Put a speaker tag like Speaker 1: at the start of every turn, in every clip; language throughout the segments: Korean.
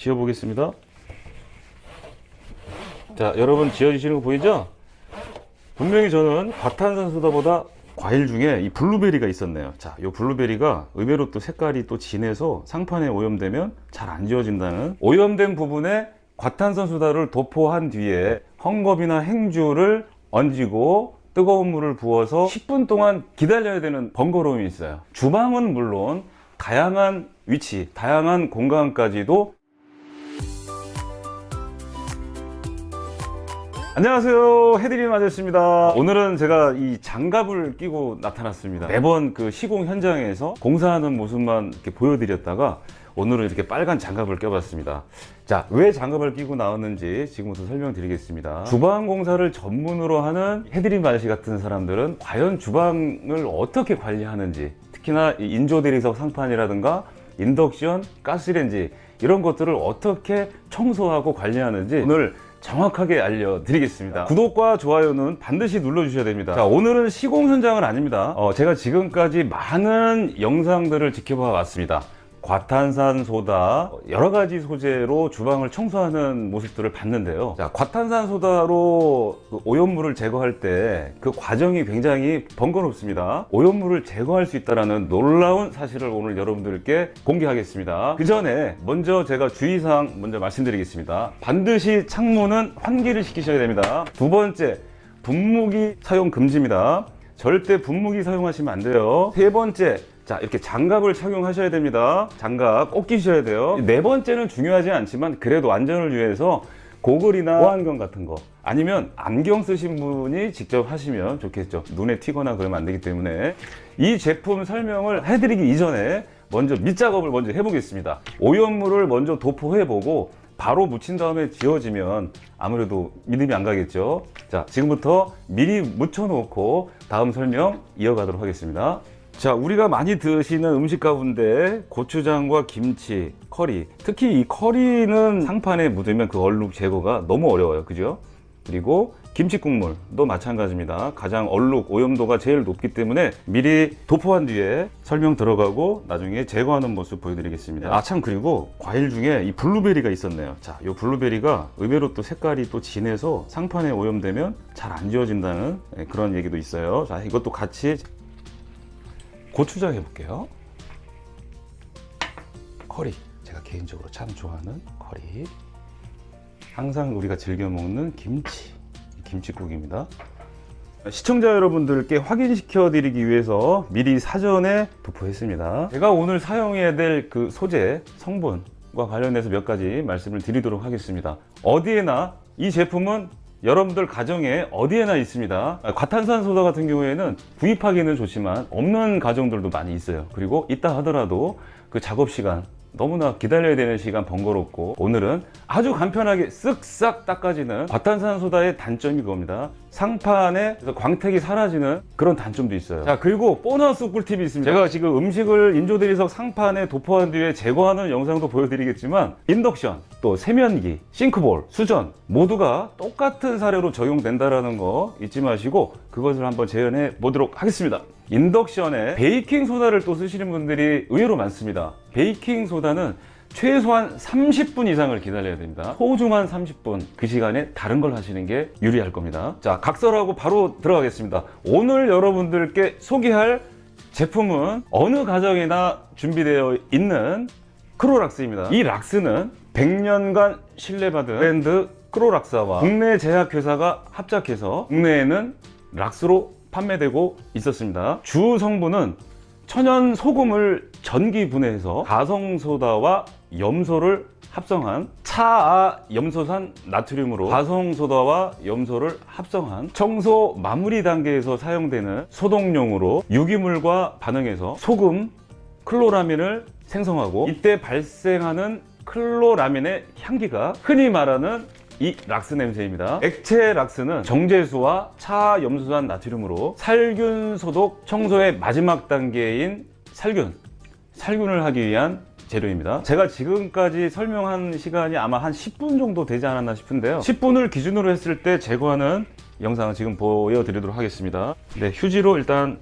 Speaker 1: 지어 보겠습니다. 자, 여러분 지어지시는 거 보이죠? 분명히 저는 과탄산소다보다 과일 중에 이 블루베리가 있었네요. 자, 이 블루베리가 의외로 또 색깔이 또 진해서 상판에 오염되면 잘 안 지워진다는, 오염된 부분에 과탄산소다를 도포한 뒤에 헝겊이나 행주를 얹고 뜨거운 물을 부어서 10분 동안 기다려야 되는 번거로움이 있어요. 주방은 물론 다양한 위치, 다양한 공간까지도. 안녕하세요, 해드림 아저씨입니다. 오늘은 제가 이 장갑을 끼고 나타났습니다. 매번 그 시공 현장에서 공사하는 모습만 이렇게 보여드렸다가 오늘은 이렇게 빨간 장갑을 껴봤습니다. 자, 왜 장갑을 끼고 나왔는지 지금부터 설명드리겠습니다. 주방 공사를 전문으로 하는 해드림 아저씨 같은 사람들은 과연 주방을 어떻게 관리하는지, 특히나 이 인조 대리석 상판이라든가 인덕션, 가스레인지 이런 것들을 어떻게 청소하고 관리하는지 오늘 정확하게 알려드리겠습니다. 구독과 좋아요는 반드시 눌러주셔야 됩니다. 자, 오늘은 시공 현장은 아닙니다. 제가 지금까지 많은 영상들을 지켜봐 왔습니다. 과탄산소다, 여러가지 소재로 주방을 청소하는 모습들을 봤는데요. 자, 과탄산소다로 그 오염물을 제거할 때 그 과정이 굉장히 번거롭습니다. 오염물을 제거할 수 있다는 놀라운 사실을 오늘 여러분들께 공개하겠습니다. 그 전에 먼저 제가 주의사항 먼저 말씀드리겠습니다. 반드시 창문은 환기를 시키셔야 됩니다. 두 번째, 분무기 사용 금지입니다. 절대 분무기 사용하시면 안 돼요. 세 번째, 자, 이렇게 장갑을 착용하셔야 됩니다. 장갑 꼭 끼셔야 돼요. 네 번째는 중요하지 않지만 그래도 안전을 위해서 고글이나 보안경 같은 거, 아니면 안경 쓰신 분이 직접 하시면 좋겠죠. 눈에 튀거나 그러면 안 되기 때문에 이 제품 설명을 해드리기 이전에 먼저 밑작업을 먼저 해보겠습니다. 오염물을 먼저 도포해보고 바로 묻힌 다음에 지워지면 아무래도 믿음이 안 가겠죠. 자, 지금부터 미리 묻혀놓고 다음 설명 이어가도록 하겠습니다. 자, 우리가 많이 드시는 음식 가운데 고추장과 김치, 커리, 특히 이 커리는 상판에 묻으면 그 얼룩 제거가 너무 어려워요, 그죠? 그리고 김치 국물도 마찬가지입니다. 가장 얼룩 오염도가 제일 높기 때문에 미리 도포한 뒤에 설명 들어가고 나중에 제거하는 모습 보여드리겠습니다. 아, 참, 그리고 과일 중에 이 블루베리가 있었네요. 자, 이 블루베리가 의외로 또 색깔이 또 진해서 상판에 오염되면 잘 안 지워진다는 그런 얘기도 있어요. 자, 이것도 같이 고추장 해볼게요. 커리, 제가 개인적으로 참 좋아하는 커리. 항상 우리가 즐겨 먹는 김치, 김치국입니다. 시청자 여러분들께 확인시켜 드리기 위해서 미리 사전에 도포했습니다. 제가 오늘 사용해야 될 그 소재, 성분과 관련해서 몇 가지 말씀을 드리도록 하겠습니다. 어디에나 이 제품은 여러분들 가정에 어디에나 있습니다. 과탄산소다 같은 경우에는 구입하기는 좋지만 없는 가정들도 많이 있어요. 그리고 있다 하더라도 그 작업 시간, 너무나 기다려야 되는 시간 번거롭고, 오늘은 아주 간편하게 쓱싹 닦아지는 과탄산소다의 단점이 그겁니다. 상판에 광택이 사라지는 그런 단점도 있어요. 자, 그리고 보너스 꿀팁이 있습니다. 제가 지금 음식을 인조대리석 상판에 도포한 뒤에 제거하는 영상도 보여드리겠지만, 인덕션, 또 세면기, 싱크볼, 수전 모두가 똑같은 사례로 적용된다는 거 잊지 마시고 그것을 한번 재현해 보도록 하겠습니다. 인덕션에 베이킹소다를 또 쓰시는 분들이 의외로 많습니다. 베이킹소다는 최소한 30분 이상을 기다려야 됩니다. 소중한 30분, 그 시간에 다른 걸 하시는 게 유리할 겁니다. 자, 각설하고 바로 들어가겠습니다. 오늘 여러분들께 소개할 제품은 어느 가정에나 준비되어 있는 크로락스입니다. 이 락스는 100년간 신뢰받은 브랜드 크로락스와 국내 제약회사가 합작해서 국내에는 락스로 판매되고 있었습니다. 주 성분은 천연 소금을 전기 분해해서 가성소다와 염소를 합성한 차아염소산 나트륨으로 가성소다와 염소를 합성한 청소 마무리 단계에서 사용되는 소독용으로 유기물과 반응해서 소금, 클로라민을 생성하고, 이때 발생하는 클로라민의 향기가 흔히 말하는 이 락스 냄새입니다. 액체 락스는 정제수와 차염소산 나트륨으로 살균 소독 청소의 마지막 단계인 살균을 하기 위한 재료입니다. 제가 지금까지 설명한 시간이 아마 한 10분 정도 되지 않았나 싶은데요. 10분을 기준으로 했을 때 제거하는 영상을 지금 보여드리도록 하겠습니다. 네, 휴지로 일단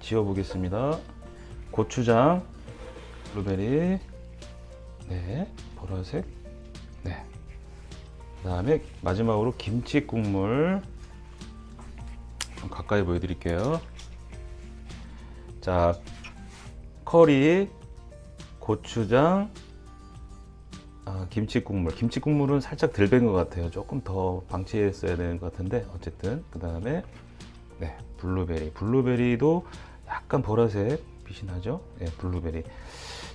Speaker 1: 지워 보겠습니다. 고추장, 블루베리, 네, 보라색. 네. 그 다음에 마지막으로 김치 국물 좀 가까이 보여드릴게요. 자, 커리, 고추장, 김치 국물. 김치 국물은 살짝 덜 뺀 것 같아요. 조금 더 방치했어야 되는 것 같은데 어쨌든. 그 다음에 네, 블루베리. 블루베리도 약간 보라색 빛이 나죠. 네, 블루베리.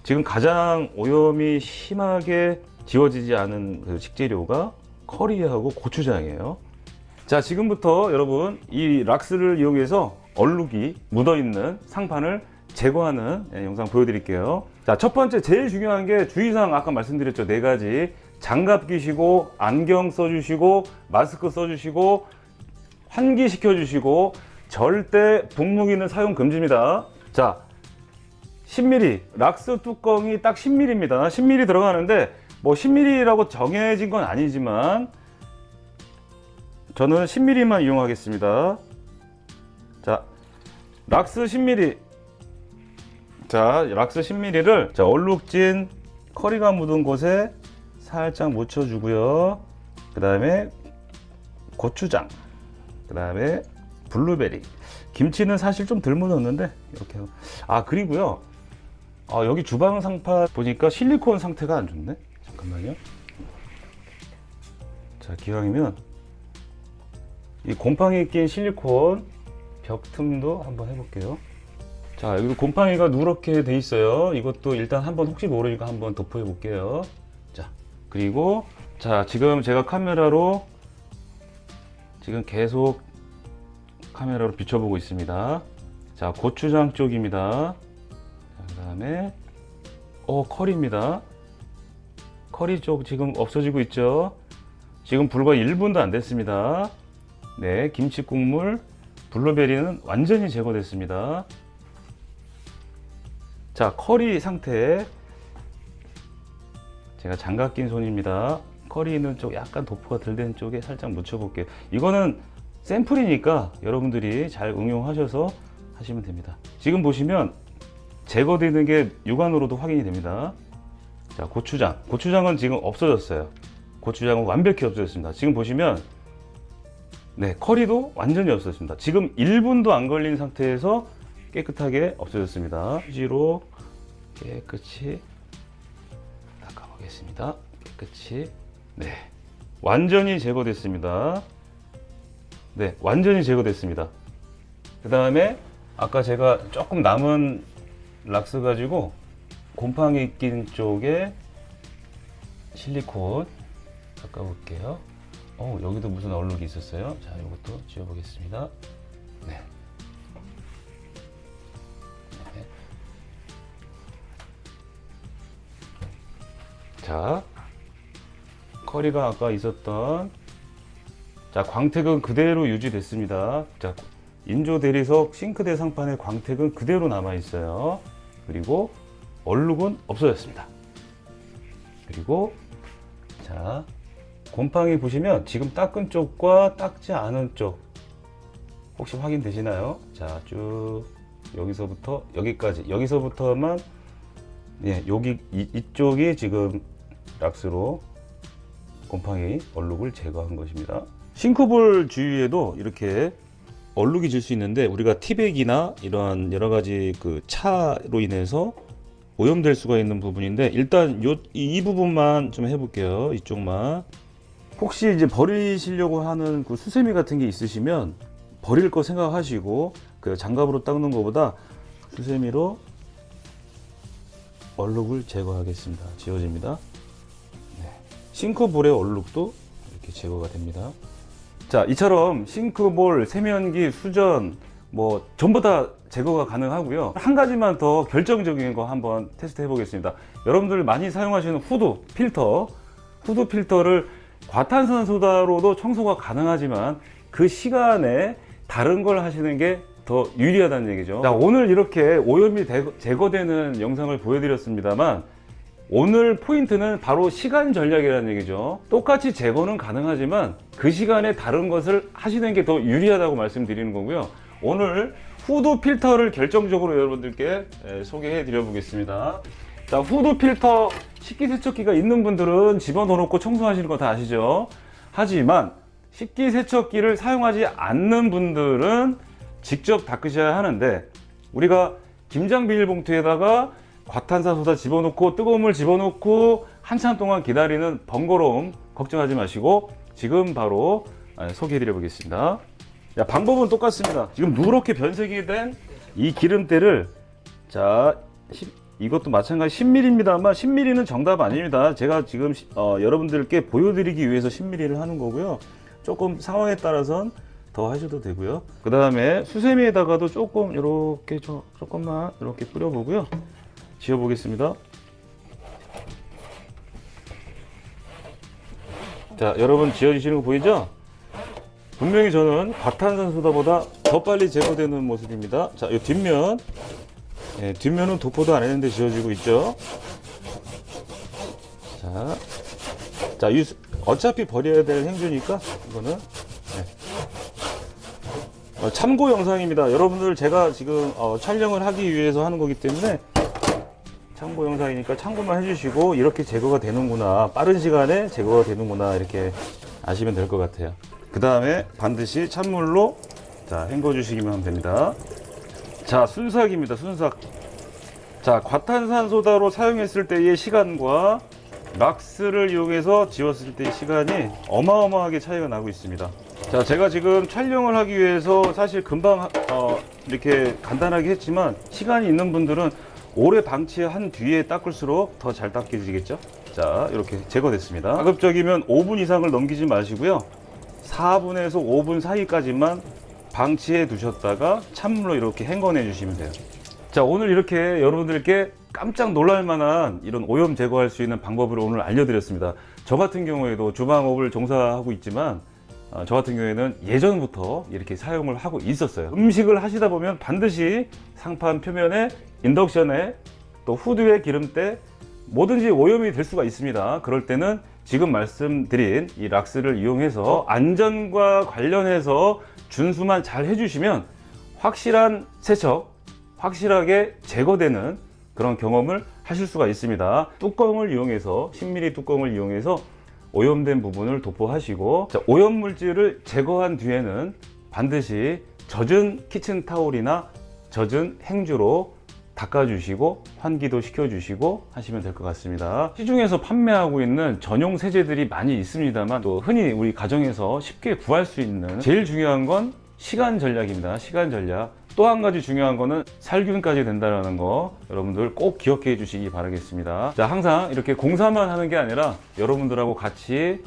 Speaker 1: 지금 가장 오염이 심하게 지워지지 않은 그 식재료가 커리하고 고추장이에요. 자, 지금부터 여러분 이 락스를 이용해서 얼룩이 묻어있는 상판을 제거하는 영상 보여드릴게요. 자, 첫 번째 제일 중요한 게 주의사항 아까 말씀드렸죠. 4가지. 장갑 끼시고 안경 써주시고 마스크 써주시고 환기시켜 주시고 절대 분무기는 사용 금지입니다. 자, 10mm 락스 뚜껑이 딱 10mm입니다. 10mm 들어가는데 뭐 10mm라고 정해진 건 아니지만 저는 10mm만 이용하겠습니다. 자, 락스 10mm. 자, 락스 10mm를 자, 얼룩진 커리가 묻은 곳에 살짝 묻혀주고요. 그 다음에 고추장, 그 다음에 블루베리. 김치는 사실 좀 덜 묻었는데 이렇게. 그리고요. 여기 주방 상판 보니까 실리콘 상태가 안 좋네. 잠깐만요. 자, 기왕이면 이 곰팡이 낀 실리콘 벽 틈도 한번 해볼게요. 자, 여기도 곰팡이가 누렇게 돼 있어요. 이것도 일단 한번 혹시 모르니까 한번 도포해 볼게요. 자, 그리고 자, 지금 제가 카메라로 지금 계속 카메라로 비춰보고 있습니다. 자, 고추장 쪽입니다. 그 다음에 커리입니다. 커리 쪽 지금 없어지고 있죠. 지금 불과 1분도 안 됐습니다. 네, 김치 국물, 블루베리는 완전히 제거됐습니다. 자, 커리 상태. 제가 장갑 낀 손입니다. 커리 있는 쪽 약간 도포가 덜 된 쪽에 살짝 묻혀 볼게요. 이거는 샘플이니까 여러분들이 잘 응용하셔서 하시면 됩니다. 지금 보시면 제거되는 게 육안으로도 확인이 됩니다. 자, 고추장. 고추장은 지금 없어졌어요. 고추장은 완벽히 없어졌습니다. 지금 보시면 네, 커리도 완전히 없어졌습니다. 지금 1분도 안 걸린 상태에서 깨끗하게 없어졌습니다. 휴지로 깨끗이 닦아보겠습니다. 깨끗이. 네, 완전히 제거됐습니다. 네, 완전히 제거됐습니다. 그 다음에 아까 제가 조금 남은 락스 가지고 곰팡이 낀 쪽에 실리콘 닦아볼게요. 여기도 무슨 얼룩이 있었어요. 자, 이것도 지워보겠습니다. 네. 네. 자, 커리가 아까 있었던 자, 광택은 그대로 유지됐습니다. 자, 인조 대리석 싱크대 상판의 광택은 그대로 남아 있어요. 그리고 얼룩은 없어졌습니다. 그리고 자, 곰팡이 보시면 지금 닦은 쪽과 닦지 않은 쪽 혹시 확인되시나요? 자, 쭉 여기서부터 여기까지, 여기서부터만 여기 이쪽이 지금 락스로 곰팡이 얼룩을 제거한 것입니다. 싱크볼 주위에도 이렇게 얼룩이 질 수 있는데 우리가 티백이나 이런 여러 가지 그 차로 인해서 오염될 수가 있는 부분인데 일단 이 부분만 좀 해볼게요. 이쪽만. 혹시 이제 버리시려고 하는 그 수세미 같은 게 있으시면 버릴 거 생각하시고 그 장갑으로 닦는 것보다 수세미로 얼룩을 제거하겠습니다. 지워집니다. 네. 싱크볼의 얼룩도 이렇게 제거가 됩니다. 자, 이처럼 싱크볼, 세면기, 수전 뭐 전부 다 제거가 가능하고요. 한 가지만 더 결정적인 거 한번 테스트 해 보겠습니다. 여러분들 많이 사용하시는 후드 필터를 과탄산소다로도 청소가 가능하지만 그 시간에 다른 걸 하시는 게 더 유리하다는 얘기죠. 자, 오늘 이렇게 오염이 제거되는 영상을 보여드렸습니다만 오늘 포인트는 바로 시간 전략이라는 얘기죠. 똑같이 제거는 가능하지만 그 시간에 다른 것을 하시는 게 더 유리하다고 말씀드리는 거고요. 오늘 후드 필터를 결정적으로 여러분들께 소개해 드려 보겠습니다. 자, 후드 필터 식기세척기가 있는 분들은 집어넣어놓고 청소하시는 거 다 아시죠? 하지만 식기세척기를 사용하지 않는 분들은 직접 닦으셔야 하는데, 우리가 김장 비닐봉투에다가 과탄산소다 집어넣고 뜨거운 물 집어넣고 한참 동안 기다리는 번거로움 걱정하지 마시고 지금 바로 소개해 드려 보겠습니다. 방법은 똑같습니다. 지금 누렇게 변색이 된 이 기름때를, 자, 이것도 마찬가지 10mm입니다만 10mm는 정답 아닙니다. 제가 지금 여러분들께 보여드리기 위해서 10mm를 하는 거고요. 조금 상황에 따라선 더 하셔도 되고요. 그 다음에 수세미에다가도 조금 이렇게 조금만 이렇게 뿌려보고요. 지워 보겠습니다. 자, 여러분 지워지시는 거 보이죠? 분명히 저는 과탄산소다보다 더 빨리 제거되는 모습입니다. 자, 이 뒷면, 뒷면은 도포도 안 했는데 지워지고 있죠. 자, 어차피 버려야 될 행주니까 이거는 참고 영상입니다. 여러분들 제가 지금 촬영을 하기 위해서 하는 거기 때문에 참고 영상이니까 참고만 해주시고, 이렇게 제거가 되는구나, 빠른 시간에 제거가 되는구나, 이렇게 아시면 될 것 같아요. 그 다음에 반드시 찬물로 헹궈 주시기만 하면 됩니다. 자, 순삭입니다. 순삭. 자, 과탄산소다로 사용했을 때의 시간과 락스를 이용해서 지웠을 때의 시간이 어마어마하게 차이가 나고 있습니다. 자, 제가 지금 촬영을 하기 위해서 사실 금방 이렇게 간단하게 했지만, 시간이 있는 분들은 오래 방치한 뒤에 닦을수록 더 잘 닦여지겠죠. 자, 이렇게 제거됐습니다. 가급적이면 5분 이상을 넘기지 마시고요, 4분에서 5분 사이까지만 방치해 두셨다가 찬물로 이렇게 헹궈내 주시면 돼요. 자, 오늘 이렇게 여러분들께 깜짝 놀랄 만한 이런 오염 제거할 수 있는 방법을 오늘 알려드렸습니다. 저 같은 경우에도 주방업을 종사하고 있지만, 저 같은 경우에는 예전부터 이렇게 사용을 하고 있었어요. 음식을 하시다 보면 반드시 상판 표면에, 인덕션에, 또 후드에 기름때 뭐든지 오염이 될 수가 있습니다. 그럴 때는 지금 말씀드린 이 락스를 이용해서 안전과 관련해서 준수만 잘 해주시면 확실한 세척, 확실하게 제거되는 그런 경험을 하실 수가 있습니다. 뚜껑을 이용해서, 10mm 뚜껑을 이용해서 오염된 부분을 도포하시고, 자, 오염 물질을 제거한 뒤에는 반드시 젖은 키친타올이나 젖은 행주로 닦아주시고 환기도 시켜주시고 하시면 될 것 같습니다. 시중에서 판매하고 있는 전용 세제들이 많이 있습니다만, 또 흔히 우리 가정에서 쉽게 구할 수 있는, 제일 중요한 건 시간 전략입니다. 시간 전략. 또 한 가지 중요한 거는 살균까지 된다는 거 여러분들 꼭 기억해 주시기 바라겠습니다. 자, 항상 이렇게 공사만 하는 게 아니라 여러분들하고 같이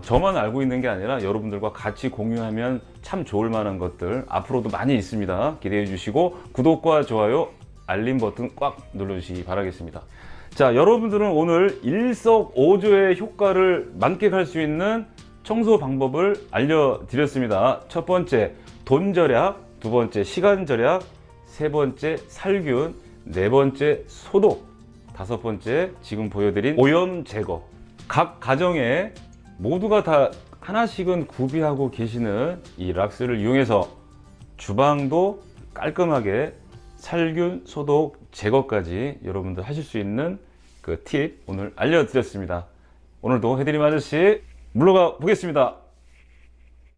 Speaker 1: 저만 알고 있는 게 아니라 여러분들과 같이 공유하면 참 좋을 만한 것들 앞으로도 많이 있습니다. 기대해 주시고 구독과 좋아요, 알림 버튼 꽉 눌러주시기 바라겠습니다. 자, 여러분들은 오늘 일석오조의 효과를 만끽할 수 있는 청소 방법을 알려드렸습니다. 첫 번째, 돈 절약. 두 번째, 시간 절약. 세 번째, 살균. 네 번째, 소독. 다섯 번째, 지금 보여드린 오염 제거. 각 가정에 모두가 다 하나씩은 구비하고 계시는 이 락스를 이용해서 주방도 깔끔하게 살균, 소독, 제거까지 여러분들 하실 수 있는 그 팁 오늘 알려드렸습니다. 오늘도 해드림 아저씨 물러가 보겠습니다.